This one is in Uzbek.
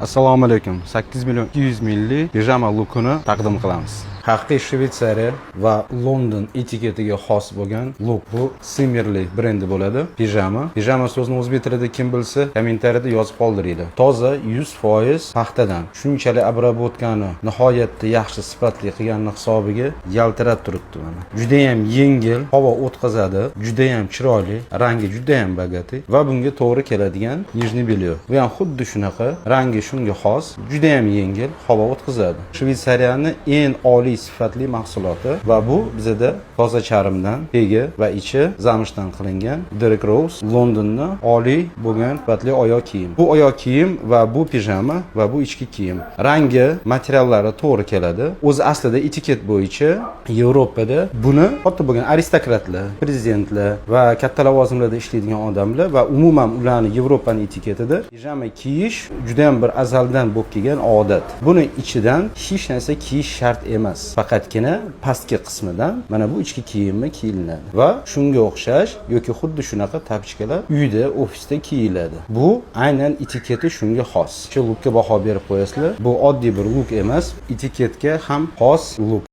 Assalomu alaykum. 8 million 200 minglik pijama lookini taqdim qilamiz. Haqiqiy Shveysariya va London etiketiga xos bo'lgan look. Bu Simmerli brendi bo'ladi. Pijama so'zini o'zbek tilida kim bilsa, kommentariyada yozib qoldiradi. Toza 100% paxtadan. Shunchalik обработкani nihoyatda yaxshi sifatli qilganning hisobiga yaltirab turibdi mana. Juda ham yengil, havo o'tkazadi, juda ham chiroyli, rangi juda ham bogati va bunga to'g'ri keladigan nijniy belyo. Bu ham xuddi shunaqa, rangi shunga xos, juda ham yengil, havo o'tkazadi. Shveysariyaning eng oliy sifatli mahsuloti va bu bizada toza charmdan, tegi va ichi zamshdan qilingan Derek Rose Londonning oliy bo'lgan sifatli oyoq kiyim. Bu oyoq kiyim va bu pijama va bu ichki kiyim. Rangi, materiallari to'g'ri keladi. O'zi aslida etiket bo'yicha Yevropada buni katta bo'lgan aristokratlar, prezidentlar va katta lavozimlarda ishlaydigan odamlar va umuman ularning Yevropaning etiketida pijama kiyish juda ham bir azaldan bo'lib kelgan odat. Buni ichidan hech narsa kiyish shart emas. Faqatgina pastki qismidan mana bu ichki kiyimni kiyilinadi va shunga o'xshash yoki xuddi shunaqa tapchkalar uyda, ofisda kiyiladi. Bu aynan etiketi shunga xos. Shu lookga baho berib qo'yasizlar. Bu oddiy bir look emas, etiketga ham xos look.